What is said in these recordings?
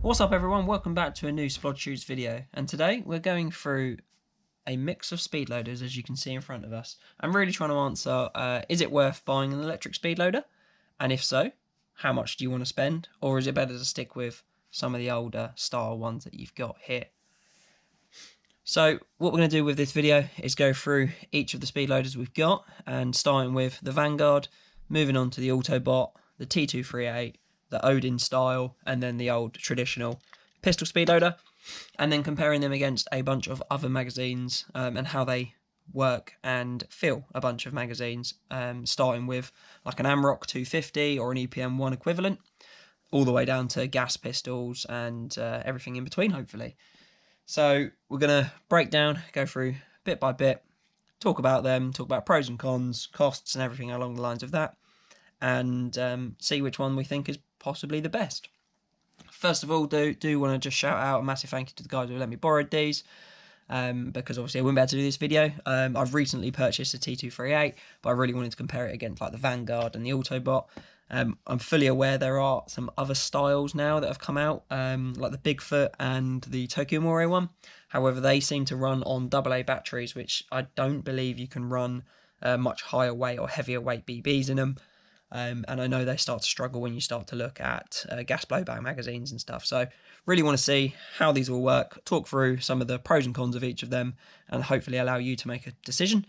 What's up everyone, welcome back to a new Splodge Shoots video, and today we're going through a mix of speed loaders as you can see in front of us. I'm really trying to answer, is it worth buying an electric speed loader? And if so, how much do you want to spend? Or is it better to stick with some of the older style ones that you've got here? So what we're going to do with this video is go through each of the speed loaders we've got, and starting with the Vanguard, moving on to the Autobot, the T238, the Odin style, and then the old traditional pistol speed loader, and then comparing them against a bunch of other magazines and how they work and fill a bunch of magazines, starting with like an AMROC 250 or an EPM1 equivalent, all the way down to gas pistols and everything in between, hopefully. So we're going to break down, go through bit by bit, talk about them, talk about pros and cons, costs and everything along the lines of that, and see which one we think is possibly the best. First of all, do want to just shout out a massive thank you to the guys who let me borrow these, because obviously I wouldn't be able to do this video. I've recently purchased a T238, but I really wanted to compare it against like the Vanguard and the Autobot. I'm fully aware there are some other styles now that have come out, like the Bigfoot and the Tokyo Moray one. However, they seem to run on AA batteries, which I don't believe you can run much higher weight or heavier weight BBs in them. And I know they start to struggle when you start to look at gas blowback magazines and stuff. So really want to see how these will work, talk through some of the pros and cons of each of them, and hopefully allow you to make a decision.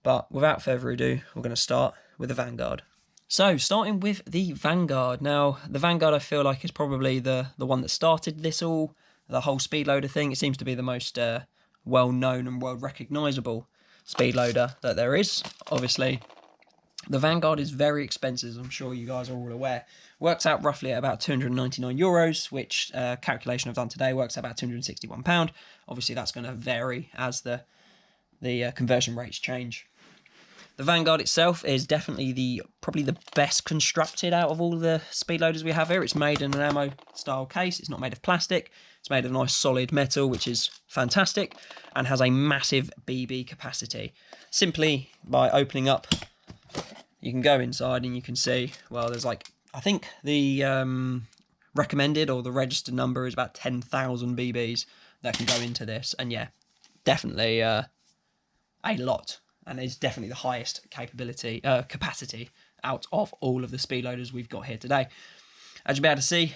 But without further ado, we're going to start with the Vanguard. So starting with the Vanguard. Now, the Vanguard I feel like is probably the one that started this all, the whole speed loader thing. It seems to be the most well-known and well-recognisable speed loader that there is. Obviously, the Vanguard is very expensive, as I'm sure you guys are all aware. Works out roughly at about €299, which calculation I've done today works out about £261. Obviously, that's going to vary as the conversion rates change. The Vanguard itself is definitely probably the best constructed out of all the speed loaders we have here. It's made in an ammo style case. It's not made of plastic. It's made of nice solid metal, which is fantastic, and has a massive BB capacity. Simply by opening up, you can go inside and you can see, well, there's like, I think the recommended or the registered number is about 10,000 BBs that can go into this. And yeah, definitely a lot. And it's definitely the highest capacity out of all of the speed loaders we've got here today. As you'll be able to see,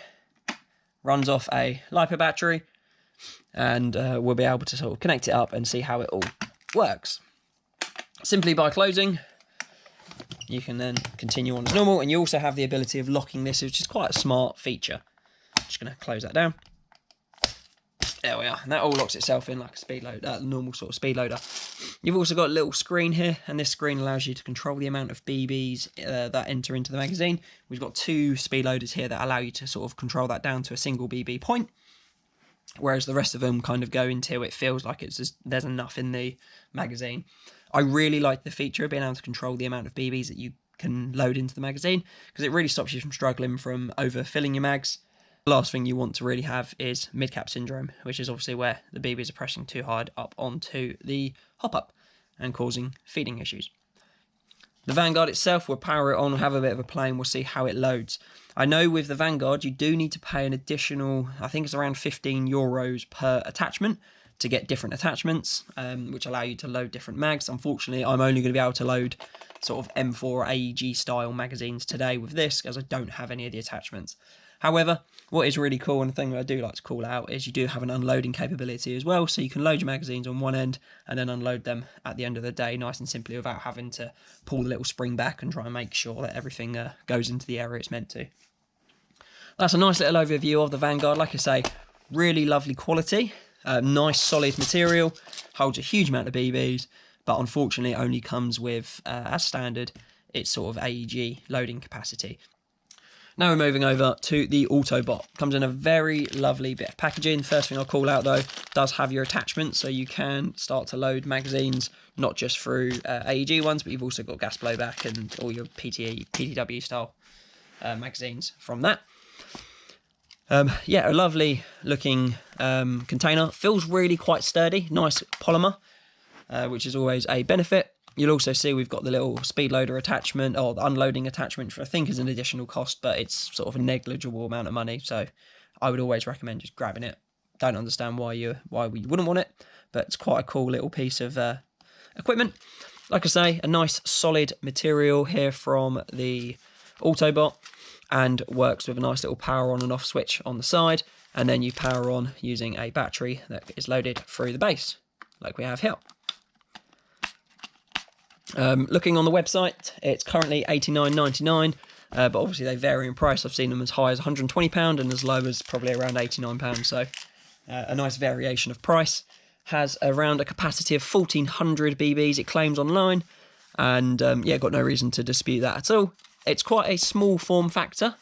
runs off a LiPo battery, and we'll be able to sort of connect it up and see how it all works. Simply by closing, you can then continue on as normal, and you also have the ability of locking this, which is quite a smart feature. I'm just going to close that down. There we are, and that all locks itself in like a speed loader, normal sort of speed loader. You've also got a little screen here, and this screen allows you to control the amount of BBs that enter into the magazine. We've got two speed loaders here that allow you to sort of control that down to a single BB point, whereas the rest of them kind of go into, it feels like there's enough in the magazine. I really like the feature of being able to control the amount of BBs that you can load into the magazine, because it really stops you from struggling from overfilling your mags. The last thing you want to really have is mid-cap syndrome, which is obviously where the BBs are pressing too hard up onto the hop-up and causing feeding issues. The Vanguard itself, we'll power it on, we'll have a bit of a play, and we'll see how it loads. I know with the Vanguard, you do need to pay an additional, I think it's around €15 per attachment to get different attachments, which allow you to load different mags. Unfortunately, I'm only going to be able to load sort of M4 or AEG style magazines today with this, as I don't have any of the attachments. However, what is really cool, and the thing that I do like to call out, is you do have an unloading capability as well, so you can load your magazines on one end and then unload them at the end of the day nice and simply without having to pull the little spring back and try and make sure that everything goes into the area it's meant to. That's a nice little overview of the Vanguard. Like I say, really lovely quality, nice solid material, holds a huge amount of BBs, but unfortunately only comes with, as standard, its sort of AEG loading capacity. Now we're moving over to the Autobot. Comes in a very lovely bit of packaging. First thing I'll call out though, does have your attachments, so you can start to load magazines, not just through AEG ones, but you've also got gas blowback and all your PTW style magazines from that. Yeah, a lovely looking container. Feels really quite sturdy, nice polymer, which is always a benefit. You'll also see we've got the little speed loader attachment, or the unloading attachment, for I think is an additional cost, but it's sort of a negligible amount of money, so I would always recommend just grabbing it. Don't understand why you wouldn't want it, but it's quite a cool little piece of equipment. Like I say, a nice solid material here from the Autobot, and works with a nice little power on and off switch on the side, and then you power on using a battery that is loaded through the base, like we have here. Looking on the website, it's currently $89.99, but obviously they vary in price. I've seen them as high as £120 and as low as probably around £89, so a nice variation of price. Has around a capacity of 1400 BBs, it claims online, and yeah, got no reason to dispute that at all. It's quite a small form factor,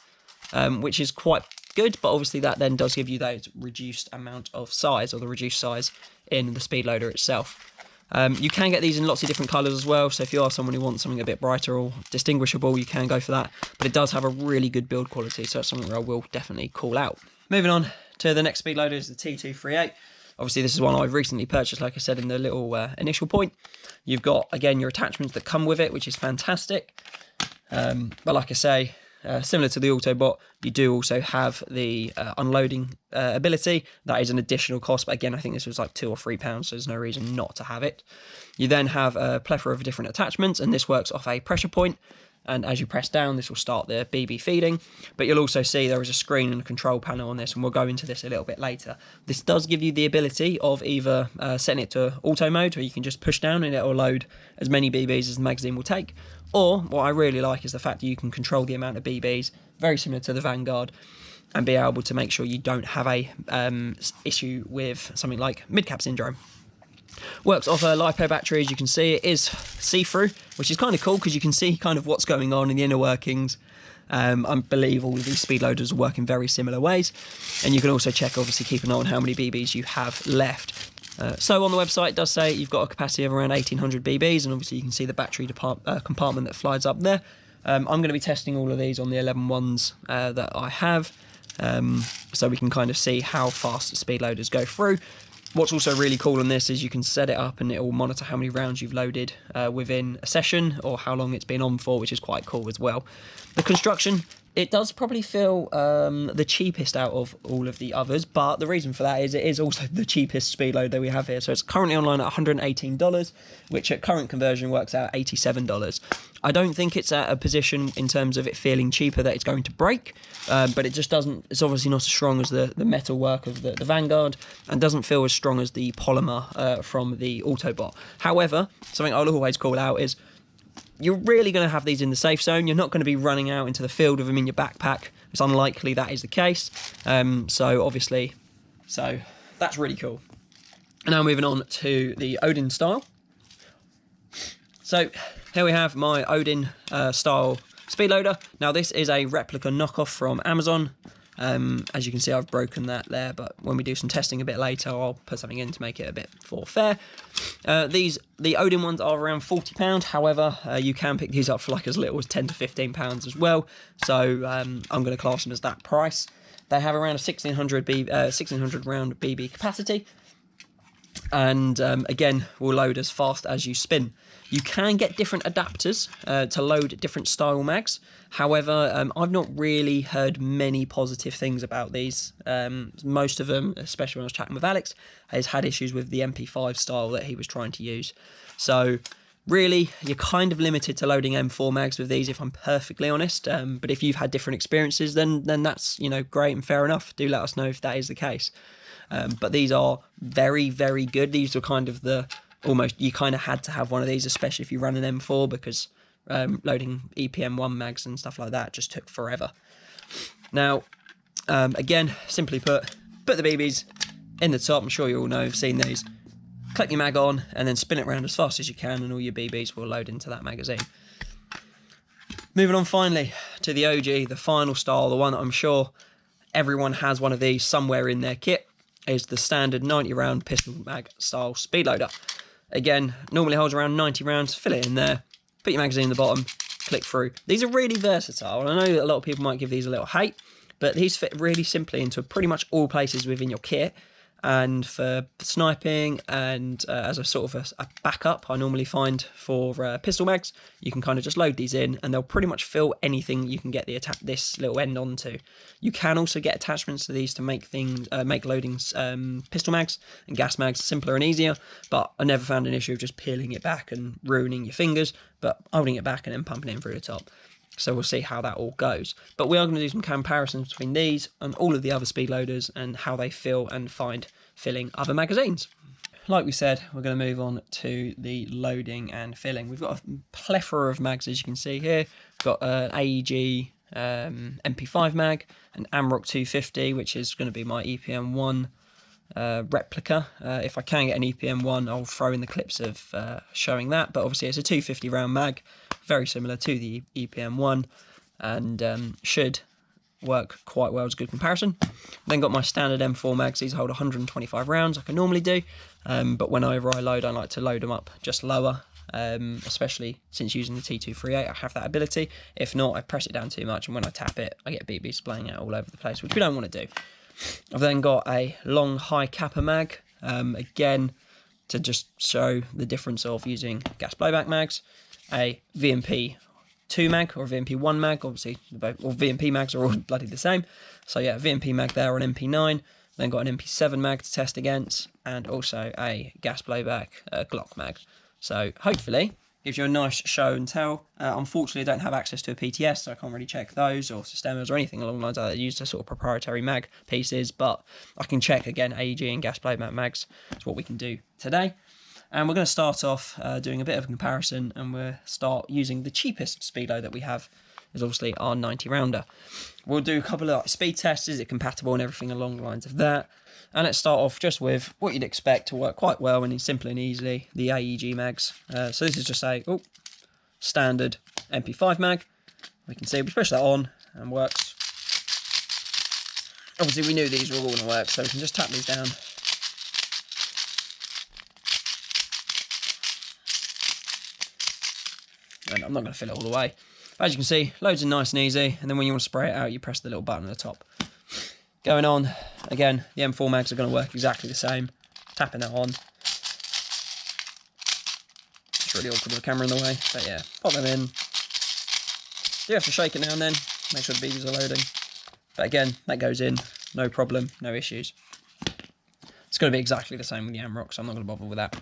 which is quite good, but obviously that then does give you that reduced amount of size, or the reduced size in the speed loader itself. You can get these in lots of different colours as well, so if you are someone who wants something a bit brighter or distinguishable, you can go for that, but it does have a really good build quality, so it's something I will definitely call out. Moving on to the next speed loader is the T238. Obviously, this is one I've recently purchased, like I said in the little initial point. You've got, again, your attachments that come with it, which is fantastic. But like I say, similar to the Autobot, you do also have the unloading ability. That is an additional cost, but again, I think this was like £2 or £3, so there's no reason not to have it. You then have a plethora of different attachments, and this works off a pressure point. And as you press down, this will start the BB feeding. But you'll also see there is a screen and a control panel on this, and we'll go into this a little bit later. This does give you the ability of either setting it to auto mode, where you can just push down and it will load as many BBs as the magazine will take. Or, what I really like is the fact that you can control the amount of BBs, very similar to the Vanguard, and be able to make sure you don't have a issue with something like mid-cap syndrome. Works off a LiPo battery, as you can see. It is see-through, which is kind of cool because you can see kind of what's going on in the inner workings. I believe all of these speed loaders work in very similar ways, and you can also check, obviously keep an eye on how many BBs you have left. So on the website it does say you've got a capacity of around 1800 BBs, and obviously you can see the battery compartment that slides up there. I'm going to be testing all of these on the 11 ones that I have, so we can kind of see how fast the speed loaders go through. What's also really cool on this is you can set it up and it will monitor how many rounds you've loaded within a session, or how long it's been on for, which is quite cool as well. The construction, it does probably feel the cheapest out of all of the others, but the reason for that is it is also the cheapest speed loader that we have here. So it's currently online at $118, which at current conversion works out $87. I don't think it's at a position in terms of it feeling cheaper that it's going to break, but it just doesn't, it's obviously not as strong as the metal work of the Vanguard, and doesn't feel as strong as the polymer from the Autobot. However, something I'll always call out is you're really going to have these in the safe zone. You're not going to be running out into the field with them in your backpack. It's unlikely that is the case. So that's really cool. Now moving on to the Odin style. So here we have my Odin style speed loader. Now this is a replica knockoff from Amazon. As you can see, I've broken that there, but when we do some testing a bit later, I'll put something in to make it a bit more fair. The Odin ones are around £40. However, you can pick these up for like as little as £10 to £15 as well. So I'm going to class them as that price. They have around a 1600 round BB capacity, and again, will load as fast as you spin. You can get different adapters to load different style mags. However, I've not really heard many positive things about these. Most of them, especially when I was chatting with Alex, has had issues with the MP5 style that he was trying to use. So really, you're kind of limited to loading M4 mags with these, if I'm perfectly honest. But if you've had different experiences, then that's, you know, great and fair enough. Do let us know if that is the case. But these are very, very good. These are kind of the almost, you kind of had to have one of these, especially if you run an M4, because loading EPM1 mags and stuff like that just took forever. Now, again, simply put the BBs in the top. I'm sure you all know, have seen these. Click your mag on and then spin it around as fast as you can, and all your BBs will load into that magazine. Moving on finally to the OG, the final style, the one that I'm sure everyone has one of these somewhere in their kit, is the standard 90 round pistol mag style speed loader. Again, normally holds around 90 rounds, fill it in there, put your magazine in the bottom, click through. These are really versatile, and I know that a lot of people might give these a little hate, but these fit really simply into pretty much all places within your kit. And for sniping and as a sort of a backup, I normally find for pistol mags, you can kind of just load these in and they'll pretty much fill anything you can get this little end onto. You can also get attachments to these to make loading pistol mags and gas mags simpler and easier, but I never found an issue of just peeling it back and ruining your fingers, but holding it back and then pumping it in through the top. So we'll see how that all goes. But we are going to do some comparisons between these and all of the other speed loaders and how they feel and find filling other magazines. Like we said, we're going to move on to the loading and filling. We've got a plethora of mags, as you can see here. We've got an AEG MP5 mag, an AMROC 250, which is going to be my EPM1 replica. If I can get an EPM1, I'll throw in the clips of showing that, but obviously it's a 250 round mag, very similar to the EPM1, and should work quite well as a good comparison. Then got my standard M4 mags. These hold 125 rounds like I normally do, but whenever I load, I like to load them up just lower, especially since using the T238 I have that ability. If not, I press it down too much, and when I tap it I get BB splaying out all over the place, which we don't want to do. I've then got a long high kappa mag, again to just show the difference of using gas blowback mags, a VMP 2 mag or VMP1 mag, obviously all VMP mags are all bloody the same. So yeah, VMP mag there on MP9, then got an MP7 mag to test against, and also a gas blowback Glock mag. So hopefully gives you a nice show and tell. Unfortunately, I don't have access to a PTS, so I can't really check those or Systemas or anything along the lines like that. I use the sort of proprietary mag pieces, but I can check again AEG and gas blowback mags. That's what we can do today. And we're going to start off doing a bit of a comparison, and we'll start using the cheapest speedload that we have, is obviously our 90 rounder. We'll do a couple of speed tests, is it compatible and everything along the lines of that. And let's start off just with what you'd expect to work quite well and simply and easily, the AEG mags. So this is just a standard MP5 mag. We can see we push that on and works. Obviously we knew these were all going to work, so we can just tap these down. And I'm not going to fill it all the way. But as you can see, loads in nice and easy, and then when you want to spray it out, you press the little button at the top. Going on, again, the M4 mags are going to work exactly the same. Tapping that on. It's really awkward with the camera in the way, but yeah, pop them in. You have to shake it now and then, make sure the BBs are loading. But again, that goes in, no problem, no issues. It's going to be exactly the same with the AMROC, so I'm not going to bother with that.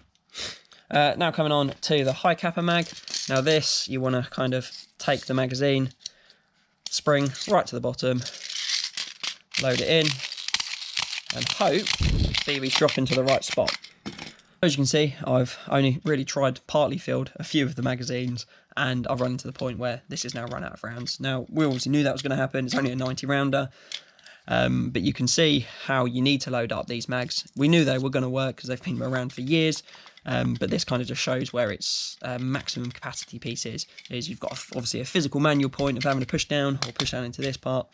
Now coming on to the high kappa mag. Now this, you want to kind of take the magazine, spring right to the bottom, load it in, and hope BBs drop into the right spot. As you can see, I've only really tried partly filled a few of the magazines, and I've run to the point where this is now run out of rounds. Now, we obviously knew that was going to happen. It's only a 90 rounder, but you can see how you need to load up these mags. We knew they were going to work because they've been around for years, but this kind of just shows where its maximum capacity piece is you've got obviously a physical manual point of having to push down or push down into this part.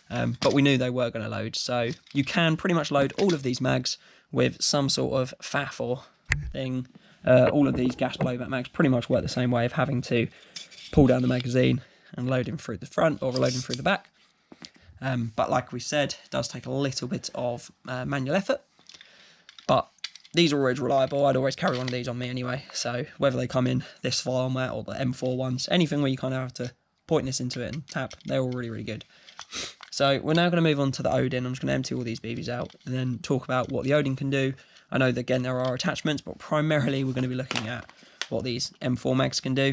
But we knew they were going to load, so you can pretty much load all of these mags with some sort of faff or thing. All of these gas blowback mags pretty much work the same way of having to pull down the magazine and load him through the front or reload him through the back. But like we said, it does take a little bit of manual effort. But these are always reliable. I'd always carry one of these on me anyway. So whether they come in this format or the M4 ones, anything where you kind of have to point this into it and tap, they're all really, really good. So we're now going to move on to the Odin. I'm just going to empty all these BBs out and then talk about what the Odin can do. I know that again there are attachments, but primarily we're going to be looking at what these M4 mags can do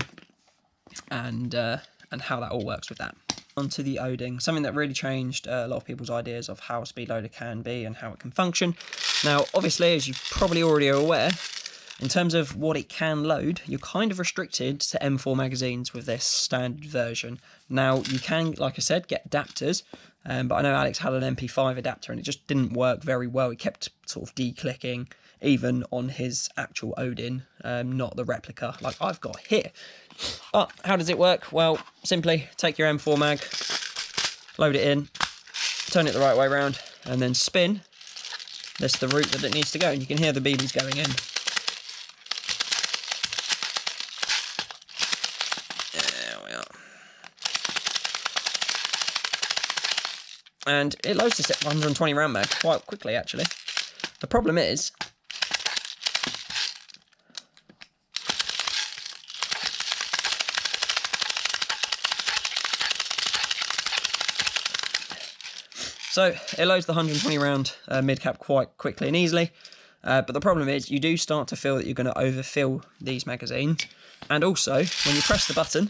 and how that all works with that. On to the Odin, something that really changed a lot of people's ideas of how a speed loader can be and how it can function. Now, obviously, as you probably already are aware, in terms of what it can load, you're kind of restricted to M4 magazines with this standard version. Now, you can, like I said, get adapters, but I know Alex had an MP5 adapter and it just didn't work very well. It kept sort of declicking, even on his actual Odin, not the replica like I've got here. But how does it work? Well, simply take your M4 mag, load it in, turn it the right way around, and then spin. That's the route that it needs to go, and you can hear the BBs going in. And it loads this 120 round mag quite quickly, actually. The problem is, so it loads the 120 round mid-cap quite quickly and easily, but the problem is you do start to feel that you're going to overfill these magazines, and also when you press the button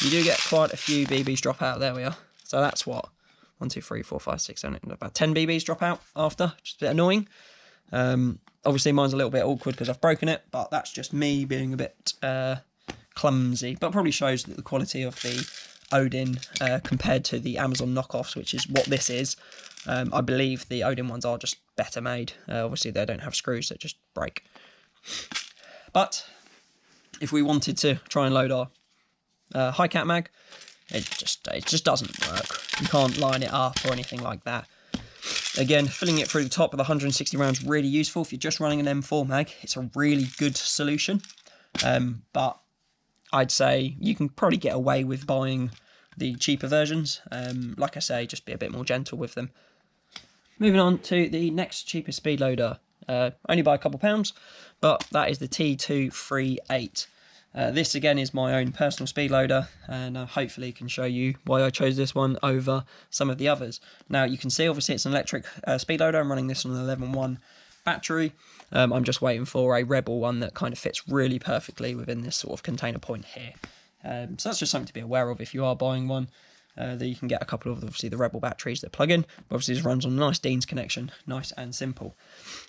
you do get quite a few BBs drop out. There we are. So that's what, 1, 2, 3, 4, 5, 6, 7, 8, about 10 BBs drop out after, which is a bit annoying. Obviously mine's a little bit awkward because I've broken it, but that's just me being a bit clumsy, but probably shows that the quality of the Odin compared to the Amazon knockoffs, which is what this is, I believe the Odin ones are just better made. Obviously they don't have screws that just break. But if we wanted to try and load our high cap mag, it just doesn't work. You can't line it up or anything like that. Again, filling it through the top with 160 rounds really useful. If you're just running an M4 mag, it's a really good solution. But I'd say you can probably get away with buying the cheaper versions. Like I say, just be a bit more gentle with them. Moving on to the next cheapest speed loader, only by a couple pounds, but that is the T238. This again is my own personal speed loader, and hopefully can show you why I chose this one over some of the others. Now you can see obviously it's an electric speed loader. I'm running this on an 11.1 battery. I'm just waiting for a Rebel one that kind of fits really perfectly within this sort of container point here. So that's just something to be aware of if you are buying one. That you can get a couple of obviously the Rebel batteries that plug in, but obviously this runs on a nice Dean's connection, nice and simple.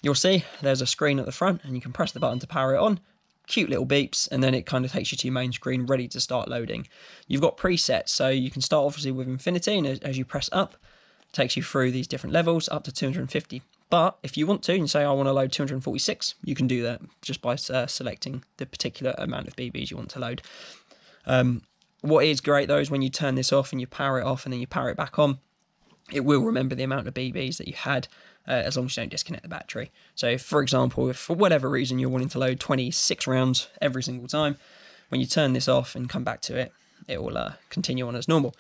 You'll see there's a screen at the front and you can press the button to power it on. Cute little beeps, and then it kind of takes you to your main screen ready to start loading. You've got presets, so you can start obviously with infinity, and as you press up, it takes you through these different levels up to 250. But if you want to and say I want to load 246, you can do that just by selecting the particular amount of BBs you want to load. What is great though is when you turn this off and you power it off and then you power it back on, it will remember the amount of BBs that you had, as long as you don't disconnect the battery. So if, for example, if for whatever reason you're wanting to load 26 rounds every single time, when you turn this off and come back to it, it will continue on as normal.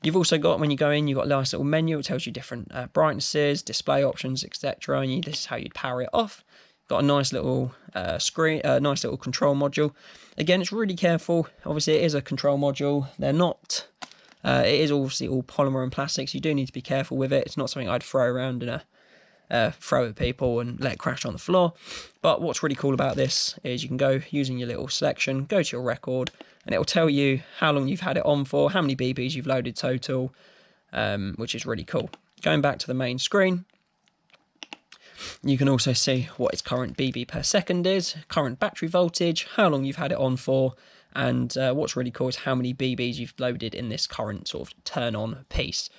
You've also got, when you go in, you've got a nice little menu. It tells you different brightnesses, display options, etc. And this is how you'd power it off. Got a nice little screen, nice little control module. Again, it's really careful. Obviously, it is a control module. They're not. It is obviously all polymer and plastics. You do need to be careful with it. It's not something I'd throw around in throw at people and let it crash on the floor. But what's really cool about this is you can go using your little selection, go to your record, and it will tell you how long you've had it on for, how many BBs you've loaded total, which is really cool. Going back to the main screen, you can also see what its current BB per second is, current battery voltage, how long you've had it on for, and what's really cool is how many BBs you've loaded in this current sort of turn-on piece.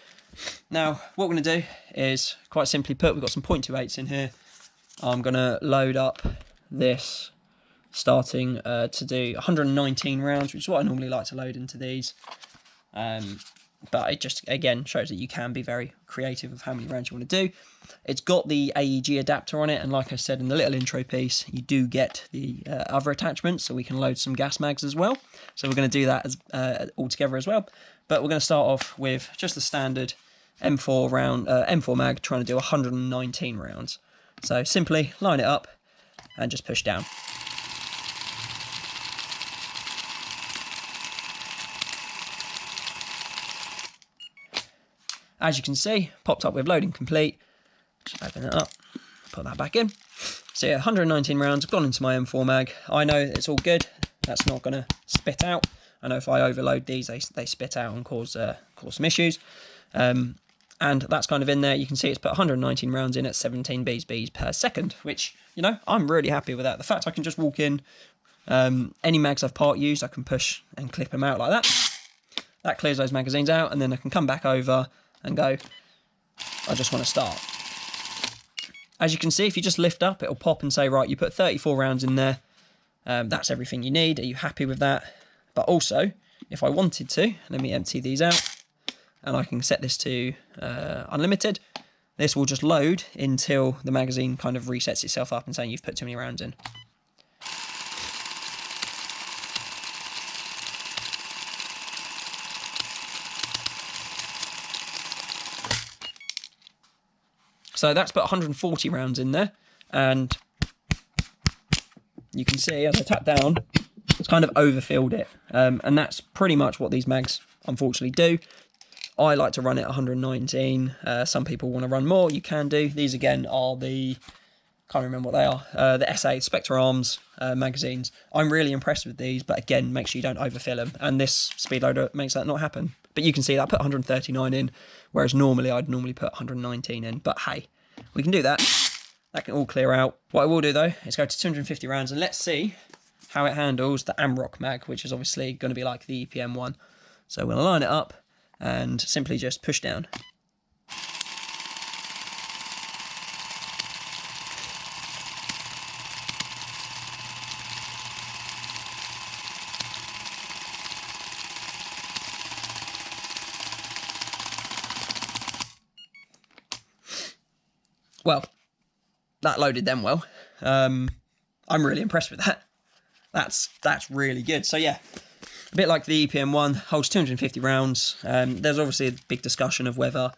Now, what we're going to do is, quite simply put, we've got some .28s in here. I'm going to load up this, starting to do 119 rounds, which is what I normally like to load into these. But it just, again, shows that you can be very creative with how many rounds you want to do. It's got the AEG adapter on it, and like I said in the little intro piece, you do get the other attachments, so we can load some gas mags as well. So we're going to do that as all together as well. But we're going to start off with just the standard M4 mag, trying to do 119 rounds. So simply line it up and just push down. As you can see, popped up with loading complete. Just open it up, put that back in. So yeah, 119 rounds, gone into my M4 mag. I know it's all good. That's not going to spit out. I know if I overload these, they spit out and cause some issues. And that's kind of in there. You can see it's put 119 rounds in at 17 BBs per second, which, you know, I'm really happy with that. The fact I can just walk in, any mags I've part used, I can push and clip them out like that. That clears those magazines out, and then I can come back over and go, I just want to start. As you can see, if you just lift up, it'll pop and say, right, you put 34 rounds in there. That's everything you need. Are you happy with that? But also, if I wanted to, let me empty these out, and I can set this to unlimited. This will just load until the magazine kind of resets itself up and saying you've put too many rounds in. So that's put 140 rounds in there, and you can see as I tap down, it's kind of overfilled it, and that's pretty much what these mags unfortunately do. I like to run it 119. Some people want to run more. You can do. These again are the, can't remember what they are, the SA Spectre Arms magazines. I'm really impressed with these, but again, make sure you don't overfill them. And this speed loader makes that not happen. But you can see that I put 139 in, whereas normally I'd put 119 in. But hey, we can do that. That can all clear out. What I will do though is go to 250 rounds, and let's see how it handles the Amrock mag, which is obviously going to be like the EPM one. So we'll line it up and simply just push down. Well, that loaded them well. I'm really impressed with that. That's really good. So yeah, a bit like the EPM one, holds 250 rounds. There's obviously a big discussion of whether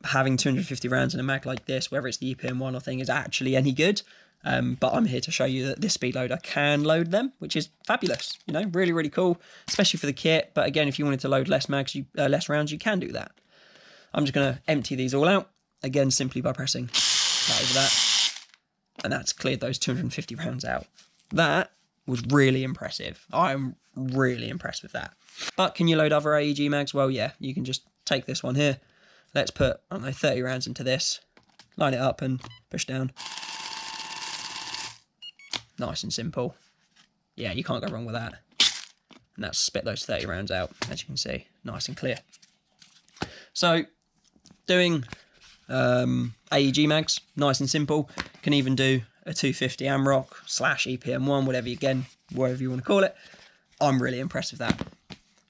having 250 rounds in a mag like this, whether it's the EPM one or thing, is actually any good. But I'm here to show you that this speed loader can load them, which is fabulous. You know, really, really cool, especially for the kit. But again, if you wanted to load less mags, less rounds, you can do that. I'm just going to empty these all out, again, simply by pressing that over that. And that's cleared those 250 rounds out. That was really impressive. I'm really impressed with that. But can you load other AEG mags? Well, yeah, you can just take this one here. Let's put, I don't know, 30 rounds into this, line it up and push down. Nice and simple. Yeah, you can't go wrong with that. And that's spit those 30 rounds out, as you can see, nice and clear. So, doing AEG mags, nice and simple. Can even do a 250 Amrock / EPM1, whatever you want to call it. I'm really impressed with that.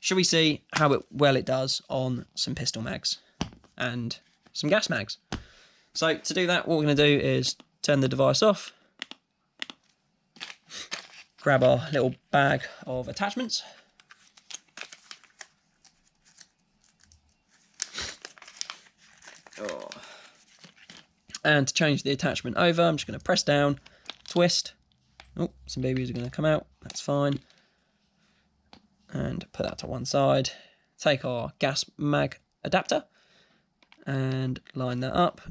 Should we see how well it does on some pistol mags and some gas mags? So to do that, what we're going to do is turn the device off, grab our little bag of attachments, and to change the attachment over, I'm just going to press down, twist. Oh, some BBs are going to come out, that's fine. And put that to one side. Take our gas mag adapter and line that up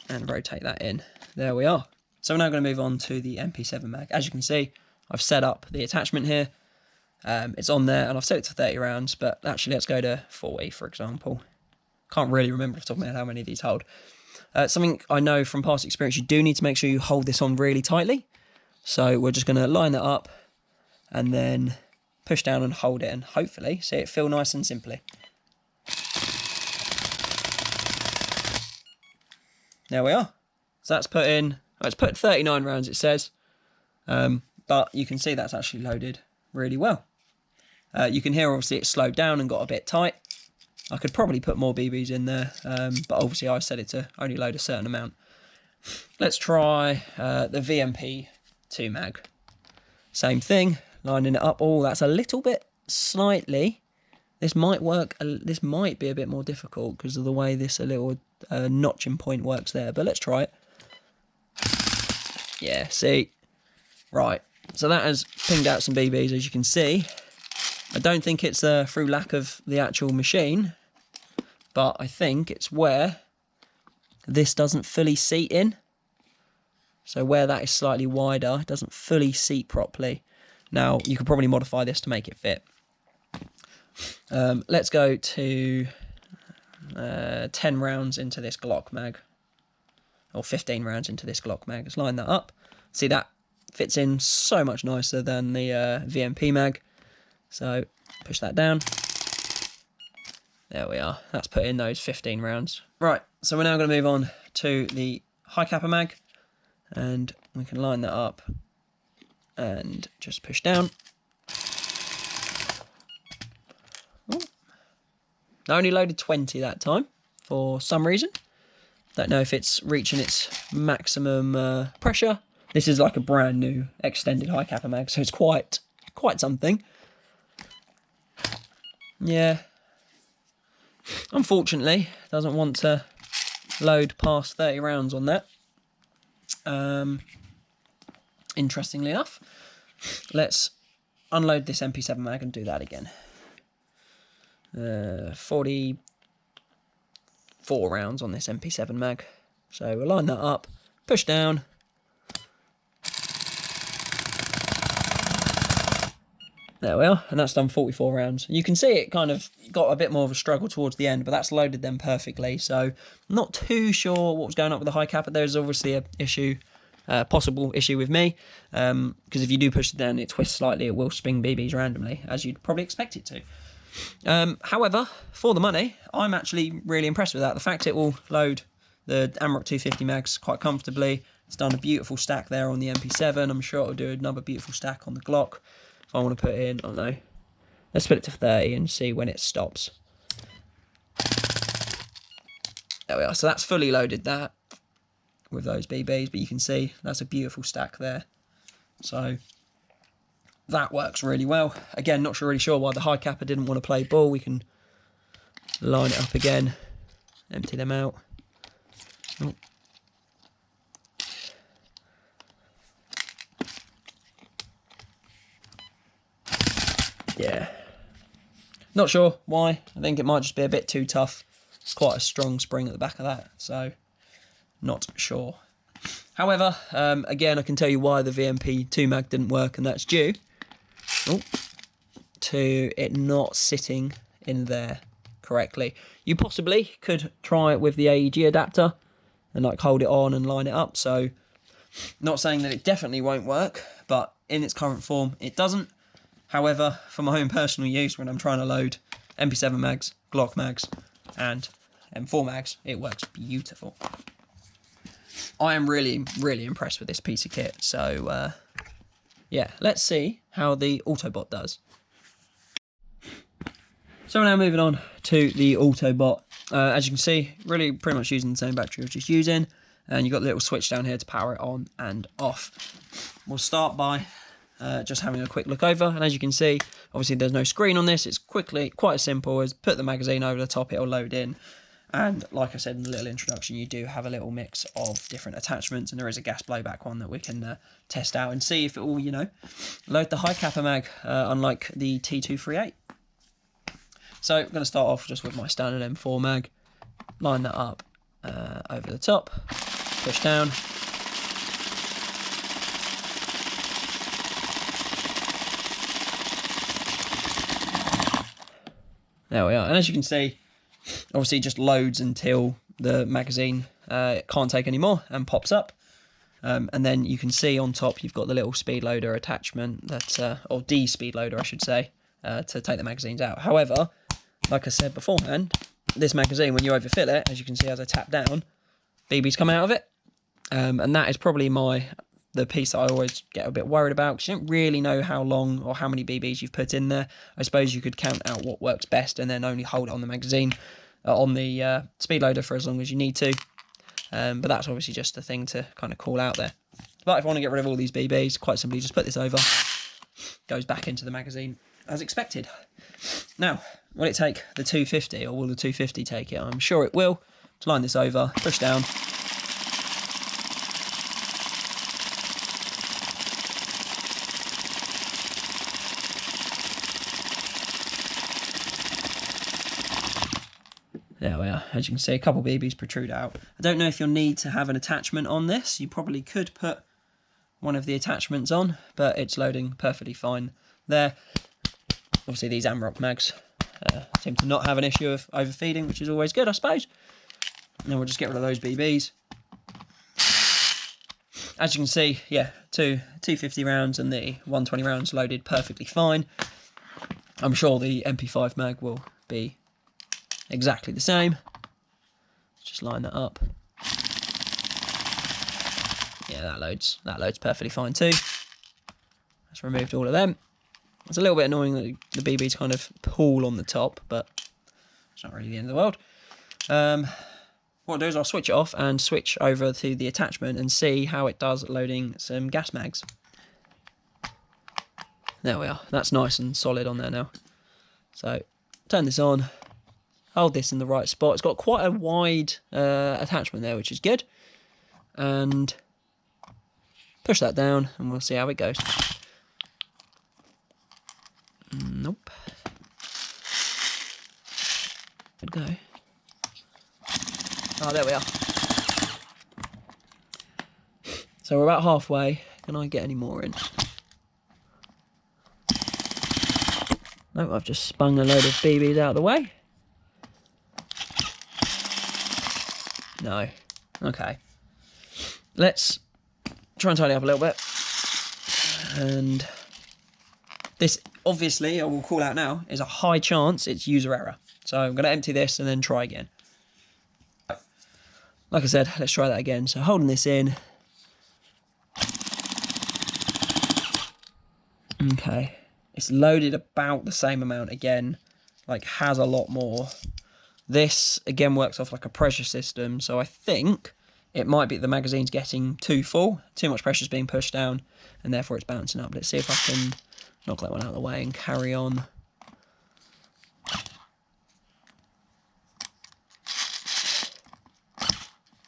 and rotate that in. There we are. So we're now going to move on to the MP7 mag. As you can see, I've set up the attachment here. It's on there and I've set it to 30 rounds, but actually let's go to 40, for example. Can't really remember off the top of my head how many of these hold. Something I know from past experience, you do need to make sure you hold this on really tightly. So we're just going to line that up and then push down and hold it and hopefully see it feel nice and simply. There we are. So that's put in, it's put 39 rounds it says, but you can see that's actually loaded really well. You can hear obviously it's slowed down and got a bit tight. I could probably put more BBs in there, but obviously I set it to only load a certain amount. Let's try the VMP 2 mag. Same thing, lining it up. Oh, that's a little bit slightly. This might work. This might be a bit more difficult because of the way this little notching point works there. But let's try it. Yeah, see, right. So that has pinged out some BBs, as you can see. I don't think it's through lack of the actual machine, but I think it's where this doesn't fully seat in. So where that is slightly wider, it doesn't fully seat properly. Now, you could probably modify this to make it fit. Let's go to 10 rounds into this Glock mag, or 15 rounds into this Glock mag. Let's line that up. See, that fits in so much nicer than the VMP mag. So push that down. There we are. That's put in those 15 rounds. Right, so we're now going to move on to the high capper mag, and we can line that up and just push down. Ooh. I only loaded 20 that time for some reason. Don't know if it's reaching its maximum pressure. This is like a brand new extended high capper mag, so it's quite something. Yeah. Unfortunately, doesn't want to load past 30 rounds on that. Interestingly enough, let's unload this MP7 mag and do that again. 44 rounds on this MP7 mag. So we'll line that up, push down. There we are, and that's done 44 rounds. You can see it kind of got a bit more of a struggle towards the end, but that's loaded them perfectly. So not too sure what was going on with the high cap, but there's obviously a issue, possible issue with me, because if you do push it down, it twists slightly, it will spin BBs randomly, as you'd probably expect it to. However, for the money, I'm actually really impressed with that. The fact it will load the AMROC 250 mags quite comfortably. It's done a beautiful stack there on the MP7. I'm sure it'll do another beautiful stack on the Glock. If I want to put it in, I don't know. Let's put it to 30 and see when it stops. There we are. So that's fully loaded that with those BBs, but you can see that's a beautiful stack there. So that works really well. Again, not really sure why the high capper didn't want to play ball. We can line it up again, empty them out. Oh. Yeah, not sure why. I think it might just be a bit too tough. It's quite a strong spring at the back of that, so not sure. However, again, I can tell you why the VMP2 mag didn't work, and that's due to it not sitting in there correctly. You possibly could try it with the AEG adapter and like hold it on and line it up. So not saying that it definitely won't work, but in its current form, it doesn't. However, for my own personal use, when I'm trying to load MP7 mags, Glock mags, and M4 mags, it works beautiful. I am really, really impressed with this piece of kit. So, yeah, let's see how the Autobot does. So we're now moving on to the Autobot. As you can see, really pretty much using the same battery we're just using. And you've got the little switch down here to power it on and off. We'll start by just having a quick look over, and as you can see, obviously there's no screen on this. It's quite as simple as put the magazine over the top, it'll load in. And like I said in the little introduction, you do have a little mix of different attachments, and there is a gas blowback one that we can test out and see if it will, load the high kappa mag, unlike the T238. So I'm going to start off just with my standard M4 mag, line that up over the top, push down. There we are, and as you can see, obviously it just loads until the magazine can't take any more and pops up. And then you can see on top you've got the little speed loader attachment, or D-speed loader I should say, to take the magazines out. However, like I said beforehand, this magazine, when you overfill it, as you can see as I tap down, BBs come out of it. And that is probably the piece that I always get a bit worried about, because you don't really know how long or how many BBs you've put in there. I suppose you could count out what works best and then only hold it on the magazine, on the speed loader for as long as you need to. But that's obviously just a thing to kind of call out there. But if I want to get rid of all these BBs, quite simply just put this over, goes back into the magazine as expected. Now, will it take the 250, or will the 250 take it? I'm sure it will. To line this over, push down. There we are. As you can see, a couple BBs protrude out. I don't know if you'll need to have an attachment on this. You probably could put one of the attachments on, but it's loading perfectly fine there. Obviously, these AMROC mags seem to not have an issue of overfeeding, which is always good, I suppose. And we'll just get rid of those BBs. As you can see, yeah, 250 rounds and the 120 rounds loaded perfectly fine. I'm sure the MP5 mag will be exactly the same. Let's just line that up. Yeah, that loads perfectly fine too. Just removed all of them. It's a little bit annoying that the BBs kind of pool on the top, but it's not really the end of the world. What I'll do is I'll switch it off and switch over to the attachment and see how it does loading some gas mags. There we are. That's nice and solid on there now. So turn this on. hold this in the right spot. It's got quite a wide attachment there, which is good. And push that down and we'll see how it goes. Nope. Good go. Oh, there we are. So we're about halfway. Can I get any more in? Nope, I've just spun a load of BBs out of the way. No. Okay. Let's try and tidy up a little bit. And this, obviously, I will call out now, is a high chance it's user error. So I'm going to empty this and then try again. Like I said, let's try that again. So holding this in. Okay. It's loaded about the same amount again. Like, has a lot more. This, again, works off like a pressure system. So I think it might be the magazine's getting too full. Too much pressure's being pushed down. And therefore it's bouncing up. Let's see if I can knock that one out of the way and carry on.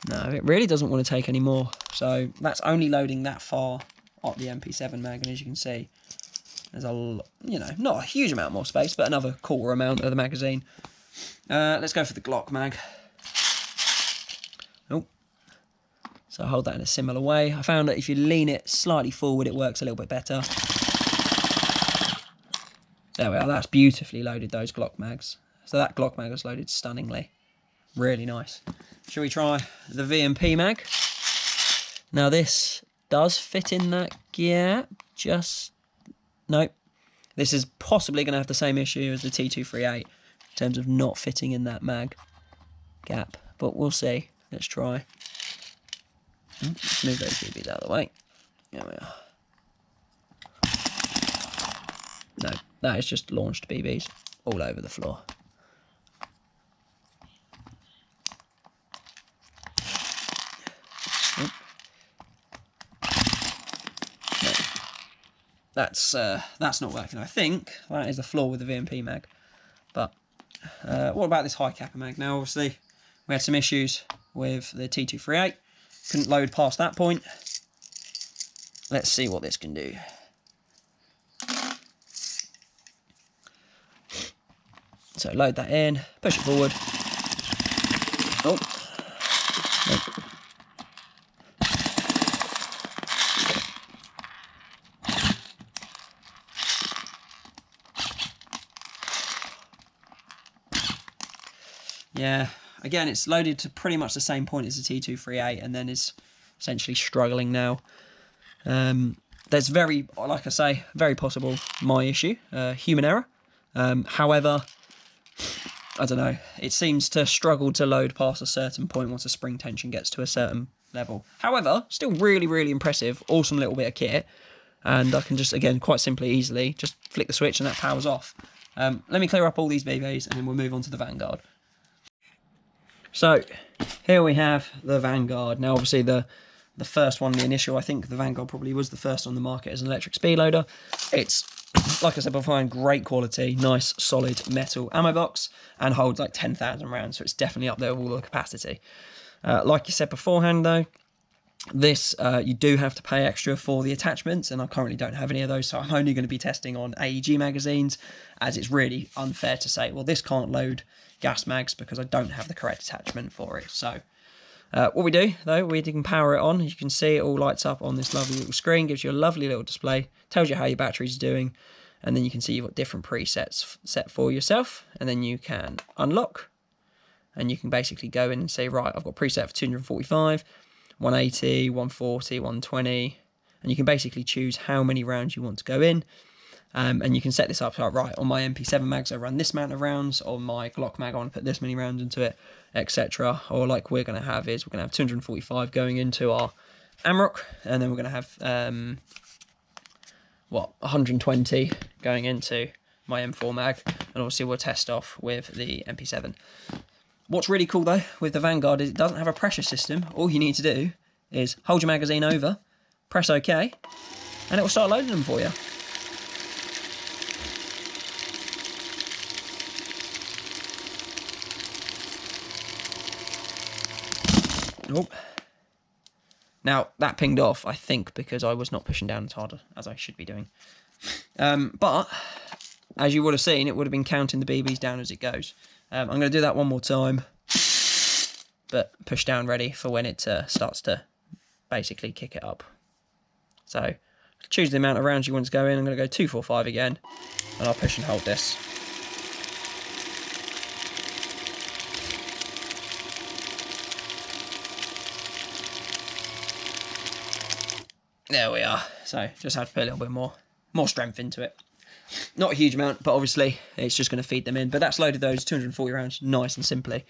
No, it really doesn't want to take any more. So that's only loading that far up the MP7 mag. And as you can see, there's a, you know, not a huge amount more space, but another quarter amount of the magazine. Let's go for the Glock mag. Oh. So hold that in a similar way. I found that if you lean it slightly forward, it works a little bit better. There we are. That's beautifully loaded, those Glock mags. So that Glock mag was loaded stunningly. Really nice. Shall we try the VMP mag? Now this does fit in that gap. Just, nope. This is possibly going to have the same issue as the T238 in terms of not fitting in that mag gap. But we'll see. Let's try. Let's move those BBs out of the way. There we are. No, that is just launched BBs all over the floor. That's not working. I think that is the flaw with the VMP mag. But what about this high kappa mag? Now, obviously, we had some issues with the T238. Couldn't load past that point. Let's see what this can do. So load that in, push it forward. Oh. Nope. Yeah, again, it's loaded to pretty much the same point as the T238 and then is essentially struggling now. There's very, like I say, very possible my issue, human error. However, I don't know, it seems to struggle to load past a certain point once the spring tension gets to a certain level. However, still really, really impressive, awesome little bit of kit. And I can just, again, quite simply, easily, just flick the switch and that powers off. Let me clear up all these BBs and then we'll move on to the Vanguard. So, here we have the Vanguard. Now, obviously, the first one, the initial, I think the Vanguard probably was the first on the market as an electric speed loader. It's, like I said before, great quality, nice, solid metal ammo box, and holds like 10,000 rounds, so it's definitely up there with all the capacity. Like you said beforehand, though, this, you do have to pay extra for the attachments, and I currently don't have any of those, so I'm only going to be testing on AEG magazines, as it's really unfair to say, well, this can't load gas mags because I don't have the correct attachment for it. So what we do, though, we can power it on. You can see it all lights up on this lovely little screen, gives you a lovely little display, tells you how your battery's doing, and then you can see you've got different presets set for yourself, and then you can unlock, and you can basically go in and say, right, I've got preset for 245, 180, 140, 120, and you can basically choose how many rounds you want to go in. And you can set this up, so right, on my MP7 mags I run this amount of rounds, on my Glock mag I want to put this many rounds into it, etc. Or like we're going to have is, we're going to have 245 going into our AMROC, and then we're going to have, 120 going into my M4 mag, and obviously we'll test off with the MP7. What's really cool though with the Vanguard is it doesn't have a pressure system. All you need to do is hold your magazine over, press OK, and it will start loading them for you. Oh. Now, that pinged off, I think, because I was not pushing down as hard as I should be doing. But, as you would have seen, it would have been counting the BBs down as it goes. I'm going to do that one more time, but push down ready for when it starts to basically kick it up. So, choose the amount of rounds you want to go in. I'm going to go 2, 4, 5 again, and I'll push and hold this. There we are. So just have to put a little bit more strength into it. Not a huge amount, but obviously it's just going to feed them in. But that's loaded those 240 rounds nice and simply.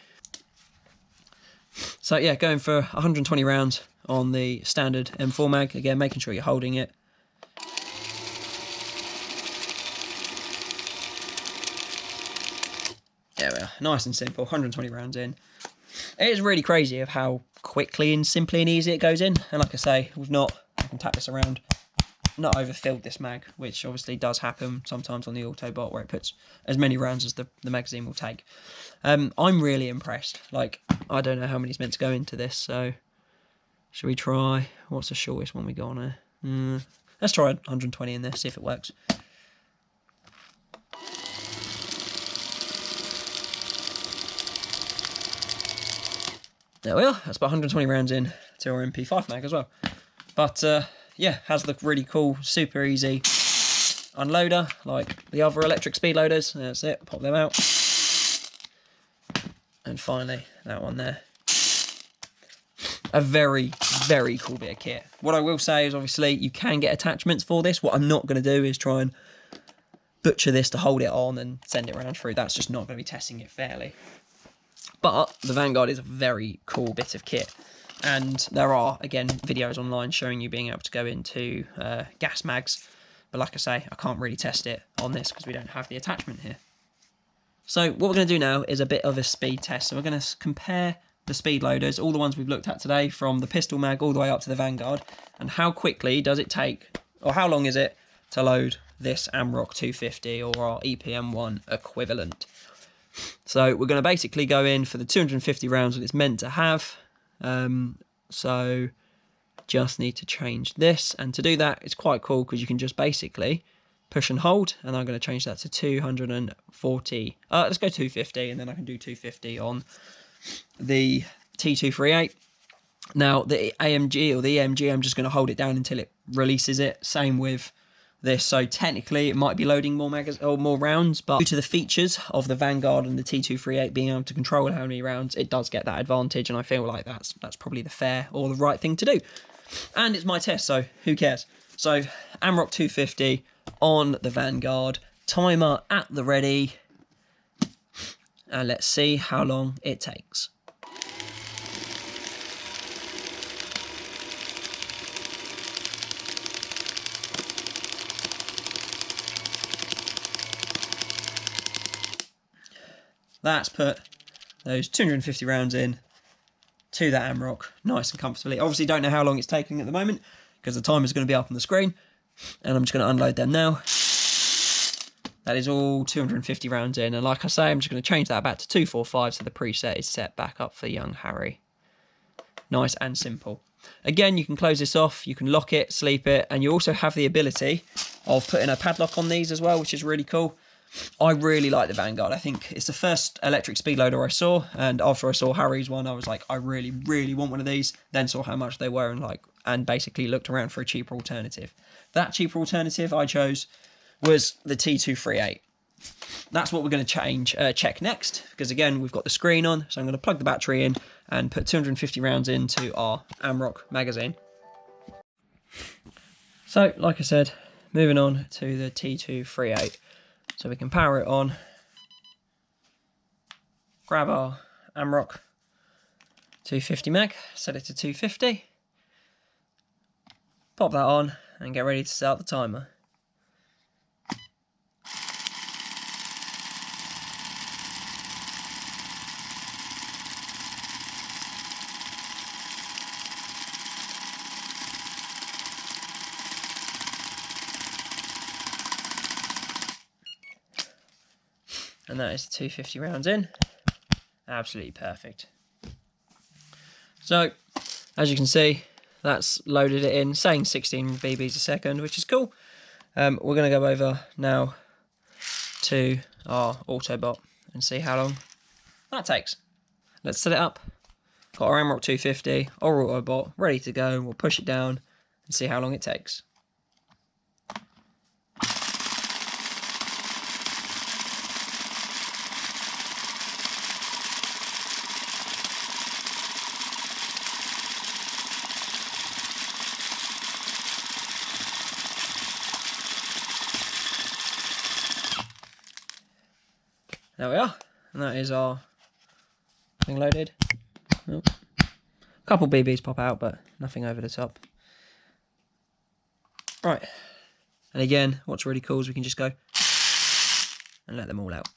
So yeah, going for 120 rounds on the standard M4 mag. Again, making sure you're holding it. There we are. Nice and simple. 120 rounds in. It is really crazy of how quickly and simply and easy it goes in. And like I say, I can tap this around, not overfilled this mag, which obviously does happen sometimes on the Autobot where it puts as many rounds as the magazine will take. I'm really impressed. Like, I don't know how many's meant to go into this, so should we try? What's the shortest one we got on here? Let's try 120 in there, see if it works. There we are. That's about 120 rounds in to our MP5 mag as well. But yeah, has the really cool, super easy unloader like the other electric speed loaders. That's it. Pop them out. And finally, that one there. A very, very cool bit of kit. What I will say is, obviously, you can get attachments for this. What I'm not going to do is try and butcher this to hold it on and send it around through. That's just not going to be testing it fairly. But the Vanguard is a very cool bit of kit. And there are, again, videos online showing you being able to go into gas mags. But like I say, I can't really test it on this because we don't have the attachment here. So what we're going to do now is a bit of a speed test. So we're going to compare the speed loaders, all the ones we've looked at today, from the pistol mag all the way up to the Vanguard, and how quickly does it take, or how long is it to load this AMROC 250 or our EPM1 equivalent. So we're going to basically go in for the 250 rounds that it's meant to have. So just need to change this, and to do that it's quite cool because you can just basically push and hold, and I'm going to change that to 240. Let's go 250, and then I can do 250 on the T238. Now the AMG or the EMG, I'm just going to hold it down until it releases it. Same with this. So technically it might be loading more rounds, but due to the features of the Vanguard and the T238 being able to control how many rounds, it does get that advantage, and I feel like that's probably the fair or the right thing to do. And it's my test, so who cares? So AMROC 250 on the Vanguard, timer at the ready, and let's see how long it takes. That's put those 250 rounds in to that AMROC nice and comfortably. Obviously don't know how long it's taking at the moment because the timer is going to be up on the screen, and I'm just going to unload them now. That is all 250 rounds in, and like I say, I'm just going to change that back to 245 so the preset is set back up for young Harry. Nice and simple. Again, you can close this off, you can lock it, sleep it, and you also have the ability of putting a padlock on these as well, which is really cool. I really like the Vanguard. I think it's the first electric speed loader I saw, and after I saw Harry's one, I was like, I really, really want one of these. Then saw how much they were and basically looked around for a cheaper alternative. That cheaper alternative I chose was the T238. That's what we're going to check next, because again, we've got the screen on, so I'm going to plug the battery in and put 250 rounds into our AMROC magazine. So, like I said, moving on to the T238. So we can power it on, grab our AMROC 250 mag, set it to 250, pop that on, and get ready to start the timer. And that is the 250 rounds in. Absolutely perfect. So, As you can see, that's loaded it in, saying 16 BBs a second, which is cool. We're going to go over now to our Autobot and see how long that takes. Let's set it up. Got our AMROC 250, our Autobot, ready to go. We'll push it down and see how long it takes. There we are, and that is our thing loaded. Oh. A couple BBs pop out, but nothing over the top. Right, and again, what's really cool is we can just go and let them all out.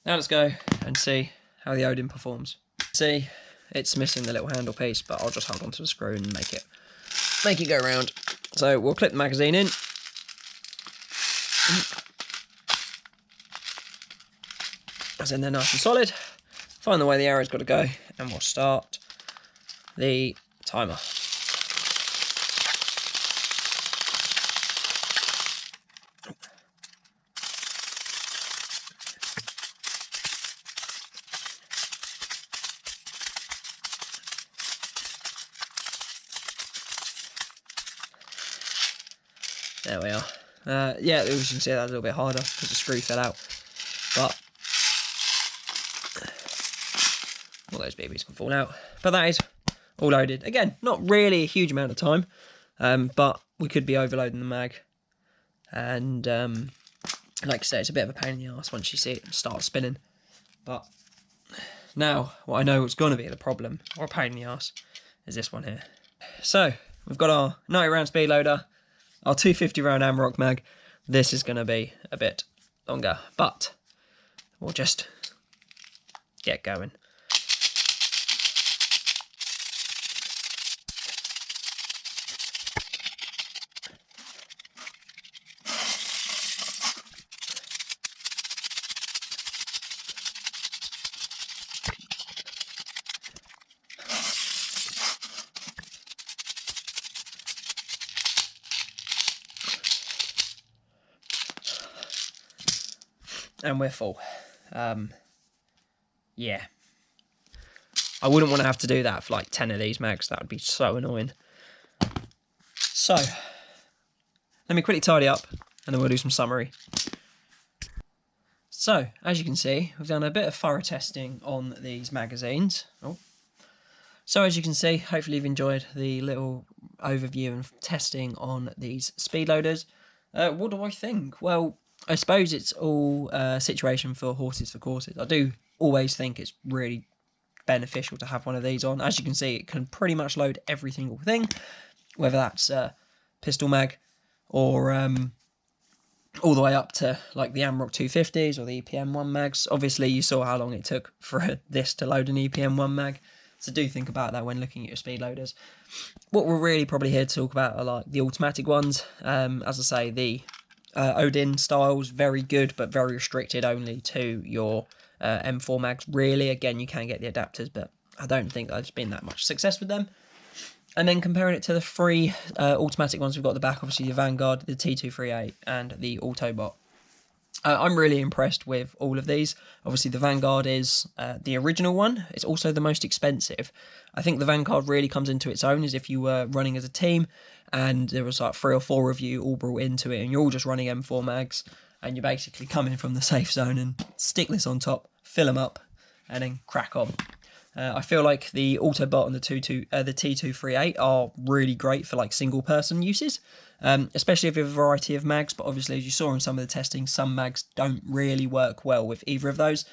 Now let's go and see how the Odin performs. See, it's missing the little handle piece, but I'll just hold onto the screw and make it go around. So we'll clip the magazine in. That's in there nice and solid. Find the way the arrow's got to go, and we'll start the timer. There we are. Yeah, as you can see, that's a little bit harder because the screw fell out. But all those babies can fall out. But that is all loaded. Again, not really a huge amount of time, but we could be overloading the mag. And like I say, it's a bit of a pain in the arse once you see it start spinning. But now, what I know is going to be the problem, or a pain in the arse, is this one here. So, we've got our 90 round speed loader, our 250 round AMROC mag. This is going to be a bit longer, but we'll just get going. And we're full. Yeah. I wouldn't want to have to do that for like 10 of these mags. That would be so annoying. So, let me quickly tidy up and then we'll do some summary. So, as you can see, we've done a bit of thorough testing on these magazines. So as you can see, hopefully you've enjoyed the little overview and testing on these speed loaders. What do I think? Well, I suppose it's all situation for horses for courses. I do always think it's really beneficial to have one of these on. As you can see, it can pretty much load every single thing, whether that's pistol mag or all the way up to like the AMROC 250s or the EPM1 mags. Obviously, you saw how long it took for this to load an EPM1 mag. So do think about that when looking at your speed loaders. What we're really probably here to talk about are like the automatic ones. As I say, the Odin styles, very good, but very restricted only to your M4 mags. Really, again, you can get the adapters, but I don't think there's been that much success with them. And then comparing it to the three automatic ones we've got at the back, obviously the Vanguard, the T238, and the Autobot. I'm really impressed with all of these. Obviously, the Vanguard is the original one. It's also the most expensive. I think the Vanguard really comes into its own as if you were running as a team and there was like 3 or 4 of you all brought into it and you're all just running M4 mags and you're basically coming from the safe zone and stick this on top, fill them up, and then crack on. I feel like the Autobot and the T238 are really great for like single person uses, especially if you have a variety of mags. But obviously, as you saw in some of the testing, some mags don't really work well with either of those.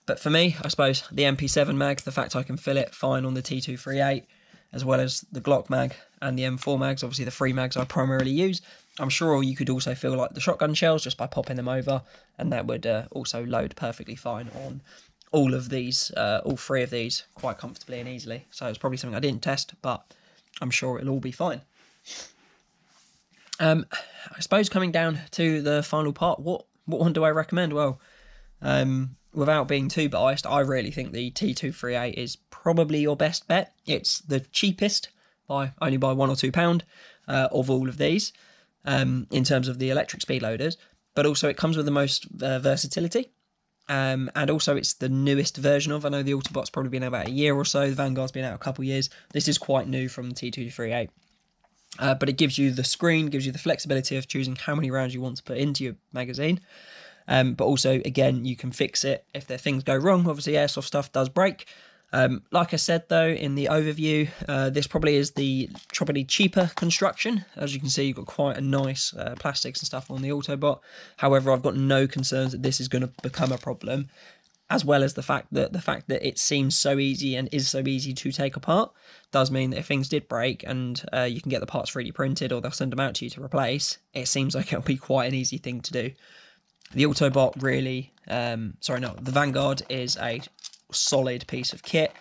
But for me, I suppose the MP7 mag, the fact I can fill it fine on the T238, as well as the Glock mag and the M4 mags, obviously the 3 mags I primarily use. I'm sure you could also fill like the shotgun shells just by popping them over, and that would also load perfectly fine on all of these, all 3 of these, quite comfortably and easily. So it's probably something I didn't test, but I'm sure it'll all be fine. I suppose coming down to the final part, what one do I recommend? Well, without being too biased, I really think the T238 is probably your best bet. It's the cheapest by only by £1 or £2 of all of these in terms of the electric speed loaders, but also it comes with the most versatility. And also it's the newest version of. I know the Autobot's probably been out about a year or so. The Vanguard's been out a couple of years. This is quite new from the T238. But it gives you the screen, gives you the flexibility of choosing how many rounds you want to put into your magazine. But also, again, you can fix it if there things go wrong. Obviously, airsoft stuff does break. Like I said, though, in the overview, this probably is the cheaper construction. As you can see, you've got quite a nice plastics and stuff on the Autobot. However, I've got no concerns that this is going to become a problem, as well as the fact that it seems so easy and is so easy to take apart does mean that if things did break and you can get the parts 3D printed or they'll send them out to you to replace, it seems like it'll be quite an easy thing to do. The Autobot really, the Vanguard is a solid piece of kit,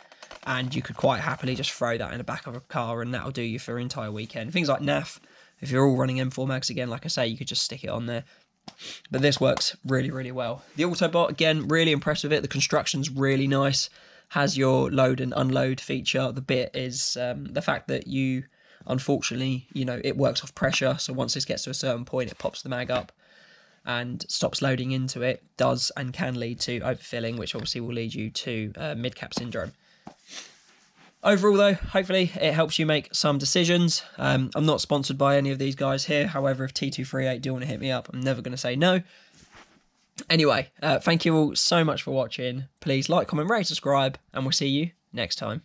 and you could quite happily just throw that in the back of a car and that'll do you for an entire weekend. Things like NAF, if you're all running M4 mags again, like I say, you could just stick it on there. But this works really, really well. The Autobot, again, really impressed with it. The construction's really nice. Has your load and unload feature. The bit is the fact that you, unfortunately, it works off pressure. So once this gets to a certain point, it pops the mag up and stops loading into it. Does and can lead to overfilling, which obviously will lead you to mid-cap syndrome. Overall, though, hopefully it helps you make some decisions. I'm not sponsored by any of these guys here. However, if T238 do want to hit me up, I'm never going to say no. Anyway, thank you all so much for watching. Please like, comment, rate, subscribe, and we'll see you next time.